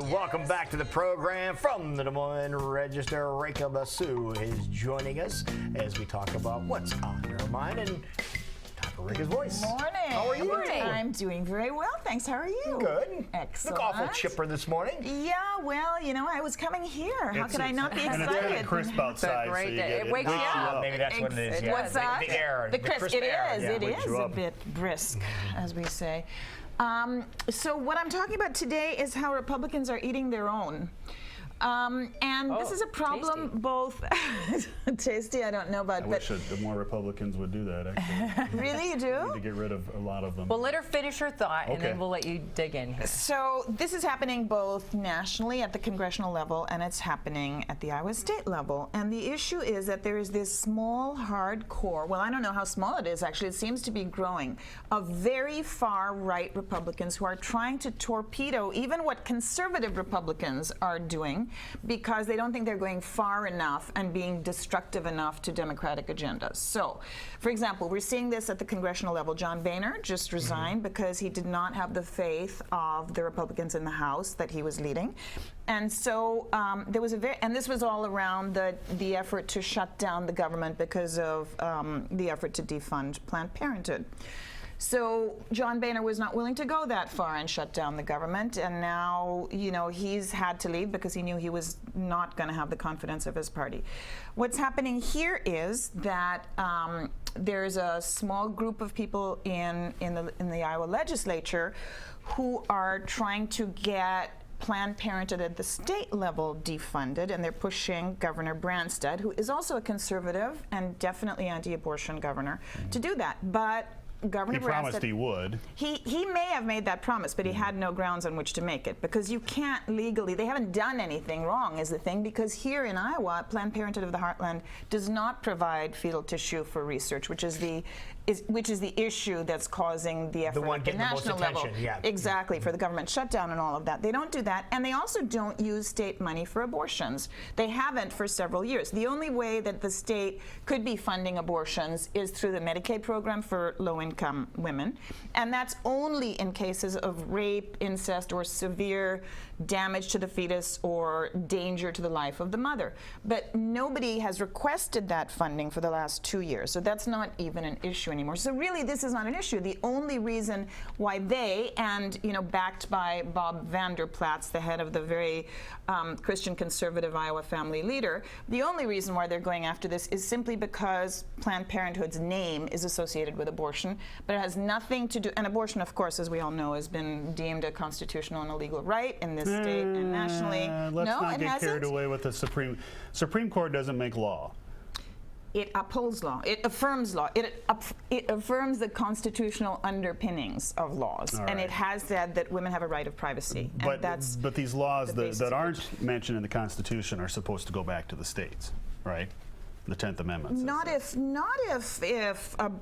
Welcome back to the program from the Des Moines Register. Rekha Basu is joining us as we talk about what's on her mind and talk of Rekha's voice. Morning. How are you? I'm doing very well, thanks. How are you? Good. Excellent. Look awful chipper this morning. Yeah, well, you know, I was coming here. How could I not be excited? And it's kind of crisp outside, so you get, it wakes you up. Maybe that's what it is. Yeah. What's that? The air. The crisp air. Yeah. It is a bit brisk, as we say. So what I'm talking about today is how Republicans are eating their own. And this is a problem tasty. both tasty, I don't know about, I wish the more Republicans would do that, actually. Really, you We do? need to get rid of a lot of them. Well, let her finish her thought, and Okay. then we'll let you dig in here. So this is happening both nationally at the congressional level, and it's happening at the Iowa state level. And the issue is that there is this small, hardcore, well, I don't know how small it is actually, it seems to be growing, of very far right Republicans who are trying to torpedo even what conservative Republicans are doing, because they don't think they're going far enough and being destructive enough to Democratic agendas. So, for example, we're seeing this at the congressional level. John Boehner just resigned because he did not have the faith of the Republicans in the House that he was leading. And so there was and this was all around the effort to shut down the government because of the effort to defund Planned Parenthood. So John Boehner was not willing to go that far and shut down the government, and now, you know, he's had to leave because he knew he was not going to have the confidence of his party. What's happening here is that there's a small group of people in the Iowa legislature who are trying to get Planned Parenthood at the state level defunded, and they're pushing Governor Branstad, who is also a conservative and definitely anti-abortion governor, to do that. But Governor He promised he would. He may have made that promise, but he had no grounds on which to make it, because you can't legally, they haven't done anything wrong is the thing, because here in Iowa, Planned Parenthood of the Heartland does not provide fetal tissue for research, which is the issue that's causing the effort one at the getting the most national level. attention, yeah. Exactly, for the government shutdown and all of that. They don't do that, and they also don't use state money for abortions. They haven't for several years. The only way that the state could be funding abortions is through the Medicaid program for low-income women, and that's only in cases of rape, incest, or severe damage to the fetus or danger to the life of the mother. But nobody has requested that funding for the last 2 years, so that's not even an issue anymore. So really, this is not an issue. The only reason why they, and backed by Bob Vander Plaats, the head of the very Christian conservative Iowa family leader, the only reason why they're going after this is simply because Planned Parenthood's name is associated with abortion, but it has nothing to do, and abortion, of course, as we all know, has been deemed a constitutional and a legal right in this state and nationally. Let's no, not it get hasn't. carried away with the Supreme Court doesn't make law. It upholds law. It affirms law. It affirms the constitutional underpinnings of laws, and it has said that women have a right of privacy. But these laws that aren't basis. mentioned in the Constitution are supposed to go back to the states, right? The 10th Amendment says Not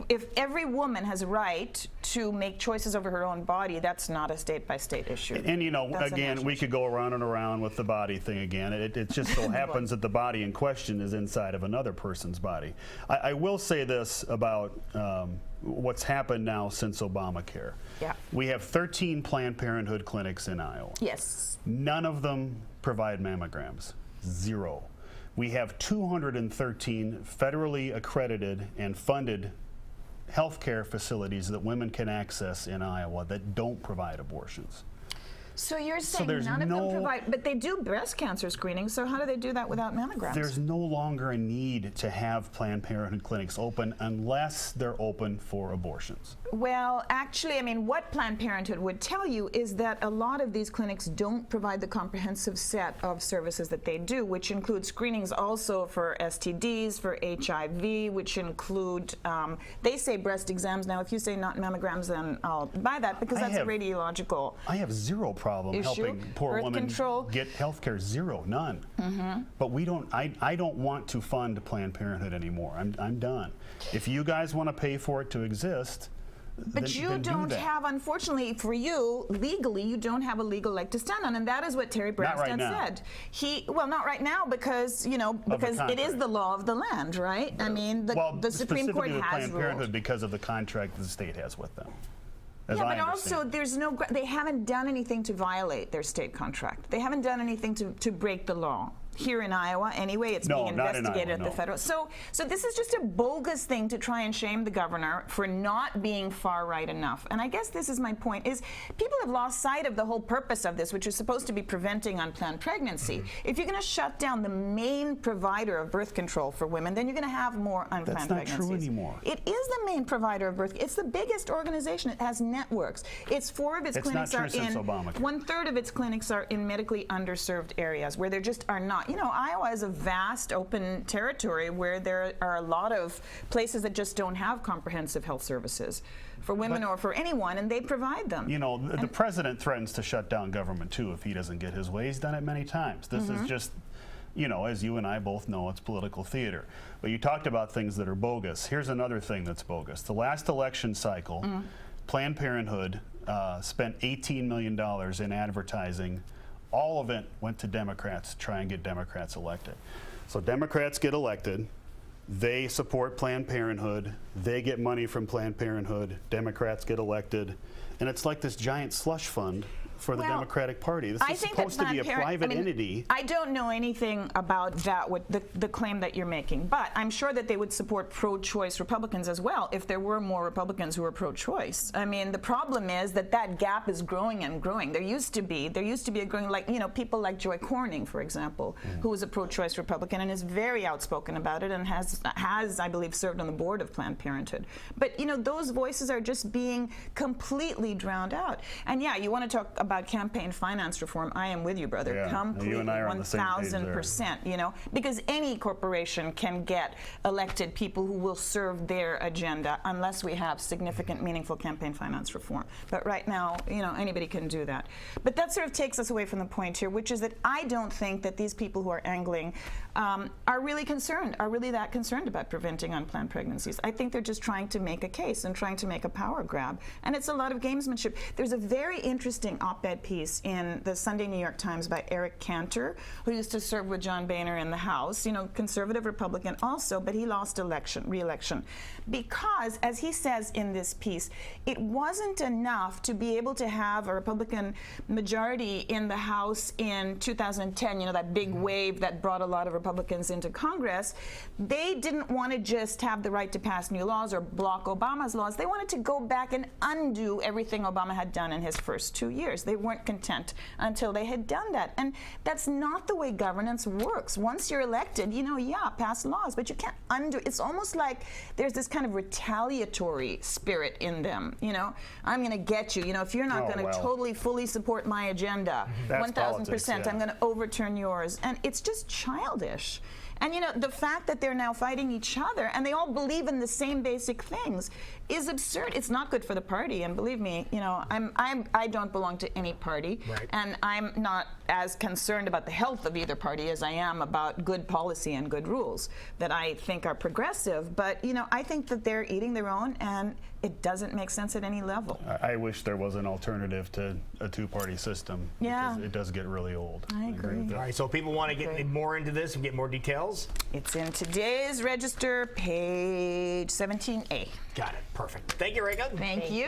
if every woman has a right to make choices over her own body. That's not a state-by-state issue. And That's a again, national we could go around and around with the body thing again. It just so happens that the body in question is inside of another person's body. I will say this about what's happened now since Obamacare. Yeah. We have 13 Planned Parenthood clinics in Iowa. Yes. None of them provide mammograms. 0. We have 213 federally accredited and funded healthcare facilities that women can access in Iowa that don't provide abortions. So you're saying there's none of them provide, but they do breast cancer screening, so how do they do that without mammograms? There's no longer a need to have Planned Parenthood clinics open unless they're open for abortions. Well, actually, I mean, what Planned Parenthood would tell you is that a lot of these clinics don't provide the comprehensive set of services that they do, which include screenings also for STDs, for HIV, which include, they say breast exams. Now, if you say not mammograms, then I'll buy that, because that's a radiological I have zero problem issue. helping poor Birth women control. get health care. Zero, none. But we don't. I don't want to fund Planned Parenthood anymore. I'm done. If you guys want to pay for it to exist, But you don't have, unfortunately for you, legally, you don't have a legal leg to stand on, and that is what Terry Branstad said. Well, not right now, because it is the law of the land, right? I mean, the Supreme Court has Planned Parenthood ruled. because of the contract the state has with them. as Yeah, I but also understand. there's no. They haven't done anything to violate their state contract. They haven't done anything to break the law. Here in Iowa, anyway, it's No, being not in investigated Iowa, at the no. federal. So this is just a bogus thing to try and shame the governor for not being far right enough. And I guess this is my point: is people have lost sight of the whole purpose of this, which is supposed to be preventing unplanned pregnancy. Mm-hmm. If you're going to shut down the main provider of birth control for women, then you're going to have more unplanned That's not pregnancies. true anymore. It is the main provider of birth. It's the biggest organization. It has networks. It's 4 of its It's clinics not are true since in. Obamacare. 1/3 of its clinics are in medically underserved areas where there just are not. You know, Iowa is a vast open territory where there are a lot of places that just don't have comprehensive health services for women or for anyone, and they provide them. You know, the president threatens to shut down government too if he doesn't get his way. He's done it many times. This is just, you know, as you and I both know, it's political theater. But you talked about things that are bogus. Here's another thing that's bogus. The last election cycle, Planned Parenthood spent $18 million in advertising. All of it went to Democrats to try and get Democrats elected. So Democrats get elected, they support Planned Parenthood, they get money from Planned Parenthood, Democrats get elected, and it's like this giant slush fund for the Well, Democratic Party. This I is think supposed that to be a Planned Parent- private I mean, entity. I don't know anything about that, what the claim that you're making, but I'm sure that they would support pro-choice Republicans as well if there were more Republicans who were pro-choice. I mean, the problem is that that gap is growing and growing. There used to be a growing, like, you know, people like Joy Corning, for example, who was a pro-choice Republican and is very outspoken about it and has, I believe, served on the board of Planned Parenthood. But, you know, those voices are just being completely drowned out. And yeah, you want to talk about campaign finance reform, I am with you, brother. Yeah, Completely, you and I are on the same page there. 1,000%, you know, because any corporation can get elected people who will serve their agenda unless we have significant, meaningful campaign finance reform. But right now, you know, anybody can do that. But that sort of takes us away from the point here, which is that I don't think that these people who are angling are really that concerned about preventing unplanned pregnancies. I think they're just trying to make a case and trying to make a power grab. And it's a lot of gamesmanship. There's a very interesting op-ed piece in the Sunday New York Times by Eric Cantor, who used to serve with John Boehner in the House, you know, conservative Republican also, but he lost re-election. Because, as he says in this piece, it wasn't enough to be able to have a Republican majority in the House in 2010, you know, that big wave that brought a lot of Republicans into Congress. They didn't want to just have the right to pass new laws or block Obama's laws. They wanted to go back and undo everything Obama had done in his first 2 years. They weren't content until they had done that. And that's not the way governance works. Once you're elected, you know, yeah, pass laws, but you can't undo. It's almost like there's this kind of retaliatory spirit in them. You know, I'm going to get you. You know, if you're not Oh, going to well. totally, fully support my agenda, That's 1,000%, politics, yeah. I'm going to overturn yours. And it's just childish. And, you know, the fact that they're now fighting each other and they all believe in the same basic things is absurd. It's not good for the party. And believe me, you know, I don't belong to any party. Right. And I'm not as concerned about the health of either party as I am about good policy and good rules that I think are progressive. But, you know, I think that they're eating their own and it doesn't make sense at any level. I wish there was an alternative to a two-party system. Yeah. Because it does get really old. I agree. with that. All right, so if people want to get more into this and get more details, It's in today's register, page 17A. got it. Perfect. Thank you, Rekha. Thank you.